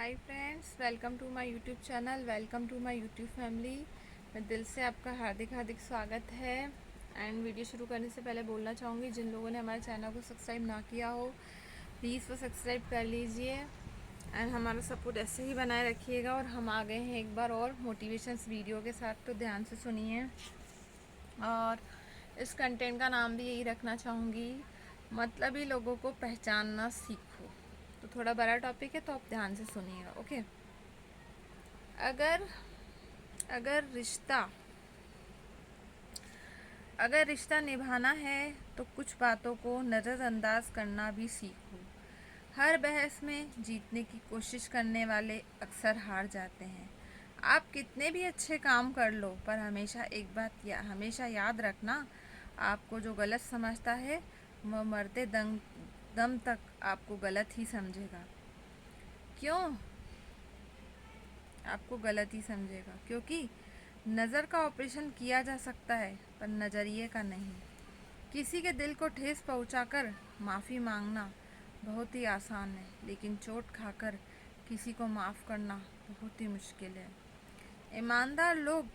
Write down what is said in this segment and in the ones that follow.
Hi friends, welcome to my YouTube channel, welcome to my YouTube family. मैं दिल से आपका हार्दिक हार्दिक स्वागत है। एंड वीडियो शुरू करने से पहले बोलना चाहूँगी, जिन लोगों ने हमारे चैनल को सब्सक्राइब ना किया हो प्लीज़ वो सब्सक्राइब कर लीजिए एंड हमारा सपोर्ट ऐसे ही बनाए रखिएगा। और हम आ गए हैं एक बार और मोटिवेशंस वीडियो के साथ, तो ध्यान से सुनिए। और इस कंटेंट का नाम भी यही रखना चाहूँगी, मतलबी लोगों को पहचानना सीखो। तो थोड़ा बड़ा टॉपिक है, तो आप ध्यान से सुनिएगा, ओके। अगर अगर रिश्ता अगर रिश्ता निभाना है तो कुछ बातों को नज़रअंदाज करना भी सीखो। हर बहस में जीतने की कोशिश करने वाले अक्सर हार जाते हैं। आप कितने भी अच्छे काम कर लो, पर हमेशा याद रखना, आपको जो गलत समझता है वह मरते दम तक आपको गलत ही समझेगा। क्यों आपको गलत ही समझेगा? क्योंकि नज़र का ऑपरेशन किया जा सकता है, पर नज़रिए का नहीं। किसी के दिल को ठेस पहुंचाकर माफ़ी मांगना बहुत ही आसान है, लेकिन चोट खाकर किसी को माफ़ करना बहुत ही मुश्किल है। ईमानदार लोग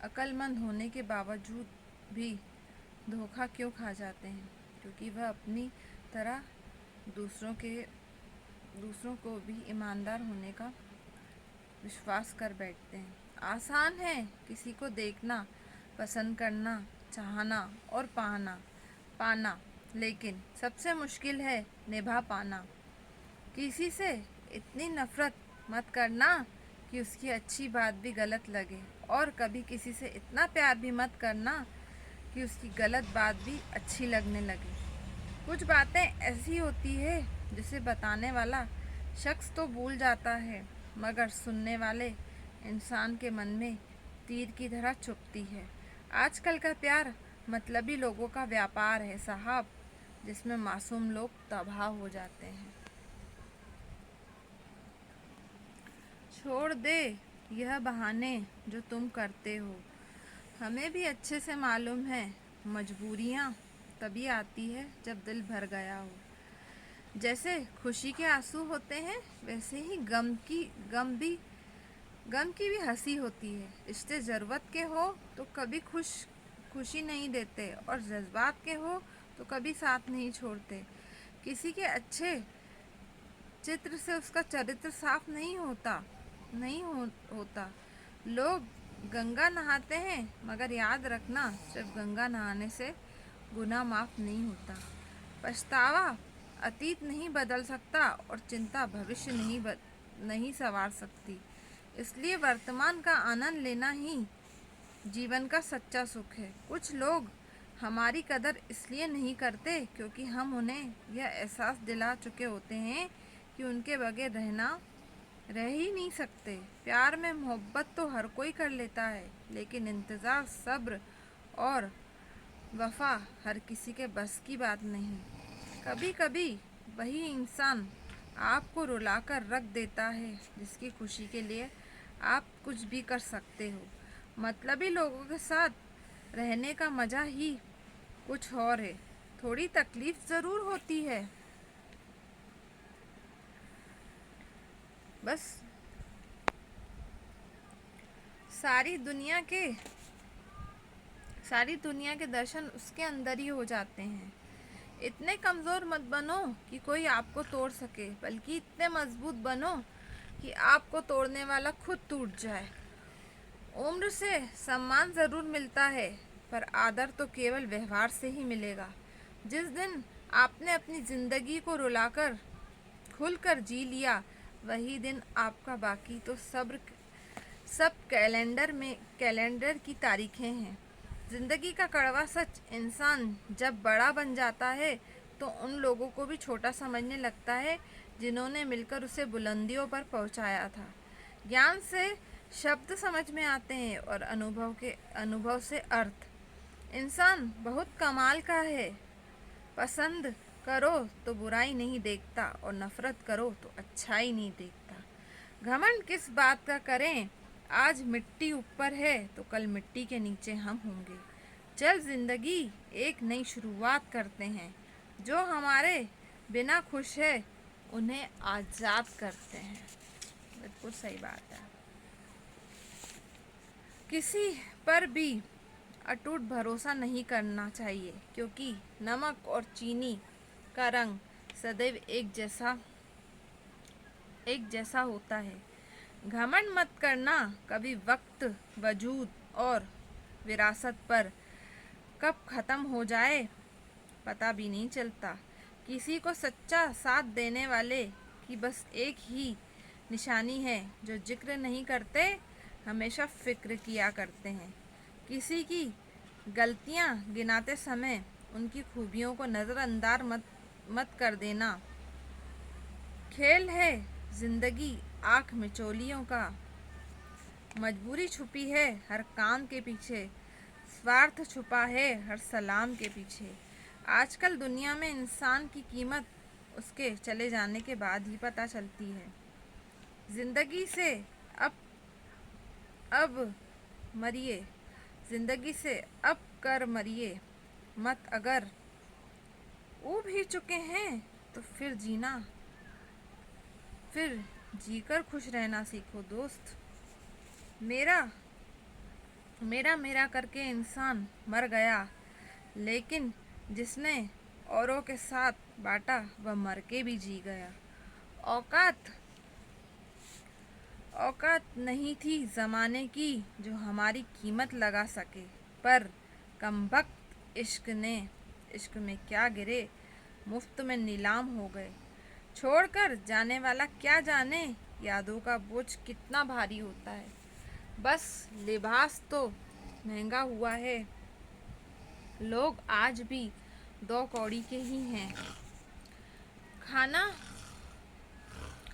अक्लमंद होने के बावजूद भी धोखा क्यों खा जाते हैं? क्योंकि वह अपनी तरह दूसरों को भी ईमानदार होने का विश्वास कर बैठते हैं। आसान है किसी को देखना, पसंद करना, चाहना और पाना, लेकिन सबसे मुश्किल है निभा पाना। किसी से इतनी नफरत मत करना कि उसकी अच्छी बात भी गलत लगे, और कभी किसी से इतना प्यार भी मत करना कि उसकी गलत बात भी अच्छी लगने लगे। कुछ बातें ऐसी होती है जिसे बताने वाला शख्स तो भूल जाता है, मगर सुनने वाले इंसान के मन में तीर की तरह चुभती है। आजकल का प्यार मतलबी लोगों का व्यापार है साहब, जिसमें मासूम लोग तबाह हो जाते हैं। छोड़ दे यह बहाने जो तुम करते हो। हमें भी अच्छे से मालूम है, मजबूरियाँ तभी आती है जब दिल भर गया हो। जैसे खुशी के आंसू होते हैं, वैसे ही गम की भी हंसी होती है। रिश्ते ज़रूरत के हो तो कभी खुशी नहीं देते, और जज्बात के हो तो कभी साथ नहीं छोड़ते। किसी के अच्छे चित्र से उसका चरित्र साफ नहीं होता। लोग गंगा नहाते हैं, मगर याद रखना, सिर्फ गंगा नहाने से गुनाह माफ़ नहीं होता। पछतावा अतीत नहीं बदल सकता, और चिंता भविष्य नहीं संवार सकती। इसलिए वर्तमान का आनंद लेना ही जीवन का सच्चा सुख है। कुछ लोग हमारी कदर इसलिए नहीं करते क्योंकि हम उन्हें यह एहसास दिला चुके होते हैं कि उनके बगैर रह ही नहीं सकते। प्यार में मोहब्बत तो हर कोई कर लेता है, लेकिन इंतज़ार, सब्र और वफा हर किसी के बस की बात नहीं। कभी कभी वही इंसान आपको रुलाकर रख देता है जिसकी खुशी के लिए आप कुछ भी कर सकते हो। मतलबी लोगों के साथ रहने का मज़ा ही कुछ और है। थोड़ी तकलीफ ज़रूर होती है, बस सारी दुनिया के दर्शन उसके अंदर ही हो जाते हैं। इतने कमज़ोर मत बनो कि कोई आपको तोड़ सके, बल्कि इतने मजबूत बनो कि आपको तोड़ने वाला खुद टूट जाए। उम्र से सम्मान ज़रूर मिलता है, पर आदर तो केवल व्यवहार से ही मिलेगा। जिस दिन आपने अपनी ज़िंदगी को रुलाकर खुलकर जी लिया, वही दिन आपका। बाकी तो सब कैलेंडर की तारीखें हैं। ज़िंदगी का कड़वा सच, इंसान जब बड़ा बन जाता है तो उन लोगों को भी छोटा समझने लगता है जिन्होंने मिलकर उसे बुलंदियों पर पहुंचाया था। ज्ञान से शब्द समझ में आते हैं, और अनुभव से अर्थ। इंसान बहुत कमाल का है। पसंद करो तो बुराई नहीं देखता, और नफरत करो तो अच्छाई नहीं देखता। घमंड किस बात का करें? आज मिट्टी ऊपर है तो कल मिट्टी के नीचे हम होंगे। चल जिंदगी एक नई शुरुआत करते हैं। जो हमारे बिना खुश है उन्हें आज़ाद करते हैं। बिल्कुल सही बात है। किसी पर भी अटूट भरोसा नहीं करना चाहिए, क्योंकि नमक और चीनी का रंग सदैव एक जैसा होता है। घमंड मत करना, कभी वक्त, वजूद और विरासत पर कब ख़त्म हो जाए पता भी नहीं चलता। किसी को सच्चा साथ देने वाले की बस एक ही निशानी है, जो जिक्र नहीं करते, हमेशा फिक्र किया करते हैं। किसी की गलतियां गिनाते समय उनकी खूबियों को नज़रअंदाज मत कर देना। खेल है जिंदगी आँख मिचौलियों का, मजबूरी छुपी है हर काम के पीछे, स्वार्थ छुपा है हर सलाम के पीछे। आजकल दुनिया में इंसान की कीमत उसके चले जाने के बाद ही पता चलती है। जिंदगी से अब मरिए, जिंदगी से अब कर मरिए मत। अगर ऊब ही चुके हैं तो फिर जीकर खुश रहना सीखो दोस्त। मेरा मेरा मेरा करके इंसान मर गया, लेकिन जिसने औरों के साथ बांटा वह मर के भी जी गया। औकात औकात नहीं थी ज़माने की जो हमारी कीमत लगा सके, पर कमबख्त इश्क में क्या गिरे, मुफ्त में नीलाम हो गए। छोड़कर जाने वाला क्या जाने यादों का बोझ कितना भारी होता है। बस लिबास तो महंगा हुआ है, लोग आज भी दो कौड़ी के ही हैं।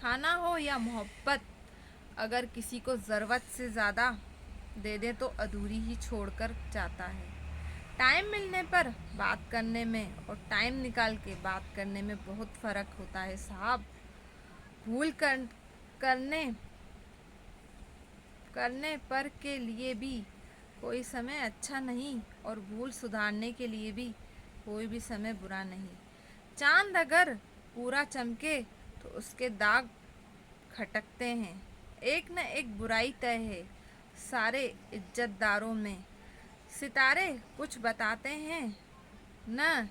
खाना हो या मोहब्बत, अगर किसी को ज़रूरत से ज़्यादा दे दे तो अधूरी ही छोड़कर जाता है। टाइम मिलने पर बात करने में और टाइम निकाल के बात करने में बहुत फ़र्क होता है साहब। भूल करने पर के लिए भी कोई समय अच्छा नहीं, और भूल सुधारने के लिए भी कोई भी समय बुरा नहीं। चांद अगर पूरा चमके तो उसके दाग खटकते हैं। एक न एक बुराई तय है सारे इज्जतदारों में। सितारे कुछ बताते हैं न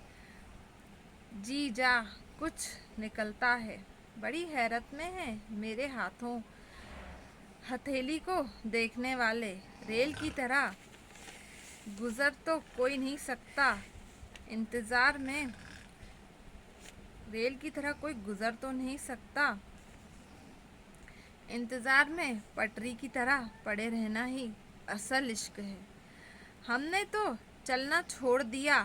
जी जा कुछ निकलता है। बड़ी हैरत में है मेरे हाथों हथेली को देखने वाले। रेल की तरह गुजर तो कोई नहीं सकता इंतज़ार में, रेल की तरह कोई गुजर तो नहीं सकता इंतज़ार में, पटरी की तरह पड़े रहना ही असल इश्क है। हमने तो चलना छोड़ दिया,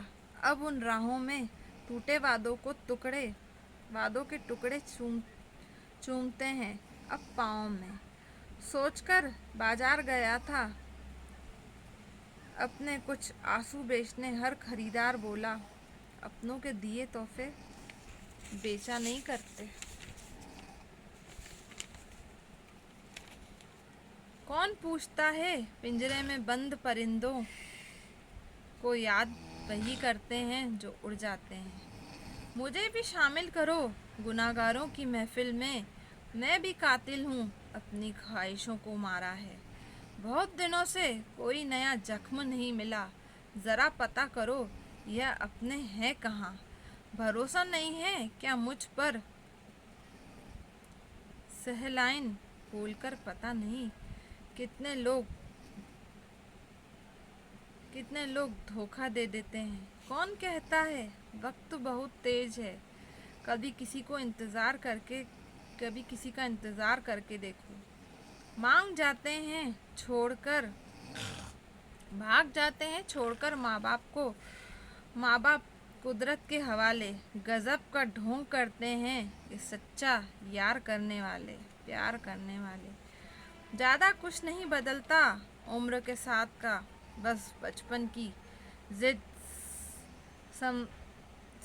अब उन राहों में टूटे वादों के टुकड़े चूमते हैं अब पाँव में। सोचकर बाजार गया था अपने कुछ आंसू बेचने, हर खरीदार बोला अपनों के दिए तोहफे बेचा नहीं करते। कौन पूछता है पिंजरे में बंद परिंदों को, याद वही करते हैं जो उड़ जाते हैं। मुझे भी शामिल करो गुनाहगारों की महफिल में, मैं भी कातिल हूँ अपनी ख्वाहिशों को मारा है। बहुत दिनों से कोई नया जख्म नहीं मिला, ज़रा पता करो यह अपने हैं कहाँ। भरोसा नहीं है क्या मुझ पर, सहलाइन बोलकर पता नहीं कितने लोग धोखा दे देते हैं। कौन कहता है वक्त बहुत तेज है, कभी किसी का इंतज़ार करके देखो। भाग जाते हैं छोड़कर माँ बाप कुदरत के हवाले। गजब का ढोंग करते हैं ये सच्चा प्यार करने वाले। ज़्यादा कुछ नहीं बदलता उम्र के साथ का, बस बचपन की जिद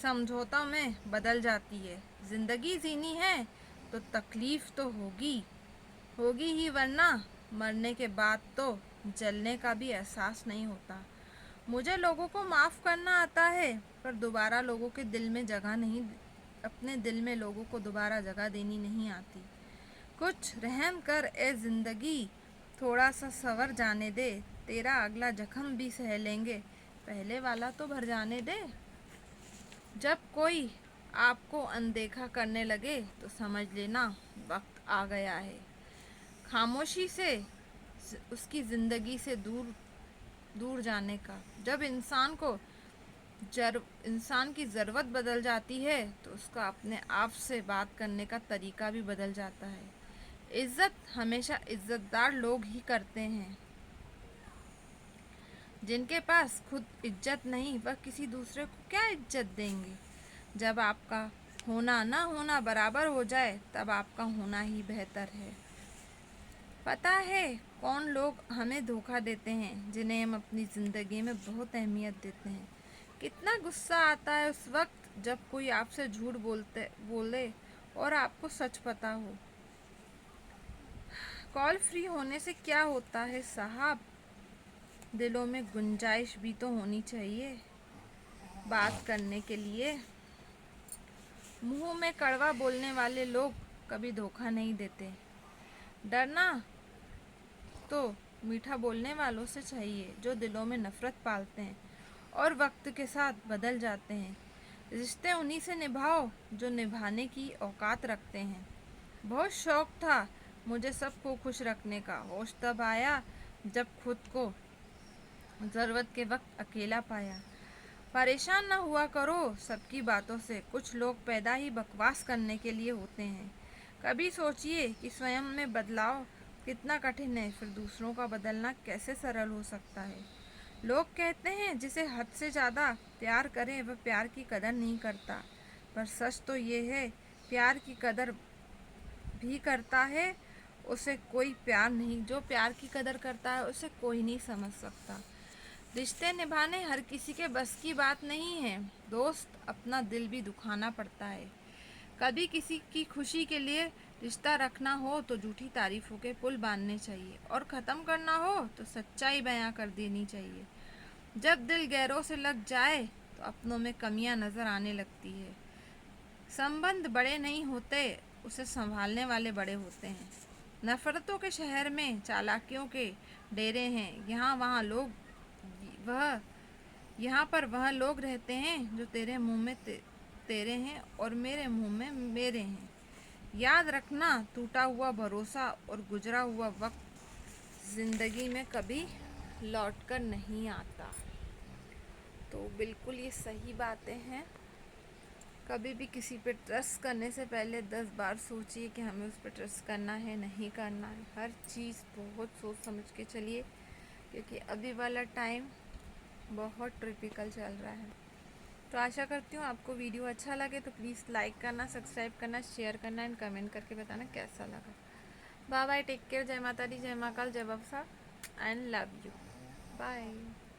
समझौता में बदल जाती है। ज़िंदगी जीनी है तो तकलीफ़ तो होगी ही, वरना मरने के बाद तो जलने का भी एहसास नहीं होता। मुझे लोगों को माफ़ करना आता है, पर दोबारा लोगों के दिल में अपने दिल में लोगों को दोबारा जगह देनी नहीं आती। कुछ रहम कर ए जिंदगी, थोड़ा सा सवर जाने दे, तेरा अगला जख्म भी सह लेंगे, पहले वाला तो भर जाने दे। जब कोई आपको अनदेखा करने लगे तो समझ लेना वक्त आ गया है खामोशी से उसकी ज़िंदगी से दूर दूर जाने का। जब इंसान की ज़रूरत बदल जाती है तो उसका अपने आप से बात करने का तरीका भी बदल जाता है। इज़्ज़त हमेशा इज़्ज़तदार लोग ही करते हैं। जिनके पास खुद इज्जत नहीं, वह किसी दूसरे को क्या इज्जत देंगे। जब आपका होना ना होना बराबर हो जाए तब आपका होना ही बेहतर है। पता है कौन लोग हमें धोखा देते हैं, जिन्हें हम अपनी ज़िंदगी में बहुत अहमियत देते हैं। कितना गुस्सा आता है उस वक्त जब कोई आपसे झूठ बोले और आपको सच पता हो। कॉल फ्री होने से क्या होता है साहब, दिलों में गुंजाइश भी तो होनी चाहिए बात करने के लिए। मुंह में कड़वा बोलने वाले लोग कभी धोखा नहीं देते। डरना तो मीठा बोलने वालों से चाहिए जो दिलों में नफरत पालते हैं और वक्त के साथ बदल जाते हैं। रिश्ते उन्हीं से निभाओ जो निभाने की औकात रखते हैं। बहुत शौक था मुझे सबको खुश रखने का, होश तब आया जब खुद को ज़रूरत के वक्त अकेला पाया। परेशान ना हुआ करो सबकी बातों से, कुछ लोग पैदा ही बकवास करने के लिए होते हैं। कभी सोचिए कि स्वयं में बदलाव कितना कठिन है, फिर दूसरों का बदलना कैसे सरल हो सकता है। लोग कहते हैं जिसे हद से ज़्यादा प्यार करे वह प्यार की कदर नहीं करता, पर सच तो ये है प्यार की कदर भी करता है उसे कोई प्यार नहीं, जो प्यार की कदर करता है उसे कोई नहीं समझ सकता। रिश्ते निभाने हर किसी के बस की बात नहीं है दोस्त, अपना दिल भी दुखाना पड़ता है। कभी किसी की खुशी के लिए रिश्ता रखना हो तो झूठी तारीफों के पुल बांधने चाहिए, और ख़त्म करना हो तो सच्चाई बयां कर देनी चाहिए। जब दिल गैरों से लग जाए तो अपनों में कमियां नज़र आने लगती है। संबंध बड़े नहीं होते, उसे संभालने वाले बड़े होते हैं। नफ़रतों के शहर में चालाकियों के डेरे हैं, यहाँ पर वह लोग रहते हैं जो तेरे मुंह में तेरे हैं और मेरे मुंह में मेरे हैं। याद रखना टूटा हुआ भरोसा और गुजरा हुआ वक्त ज़िंदगी में कभी लौट कर नहीं आता। तो बिल्कुल ये सही बातें हैं। कभी भी किसी पे ट्रस्ट करने से पहले 10 बार सोचिए कि हमें उस पर ट्रस्ट करना है नहीं करना है। हर चीज़ बहुत सोच समझ के चलिए, क्योंकि अभी वाला टाइम बहुत ट्रिपिकल चल रहा है। तो आशा करती हूँ आपको वीडियो अच्छा लगे तो प्लीज़ लाइक करना, सब्सक्राइब करना, शेयर करना एंड कमेंट करके बताना कैसा लगा। बाय बाय, टेक केयर, जय माता दी, जय महाकाल, जय बाबा साहब एंड लव यू, बाय।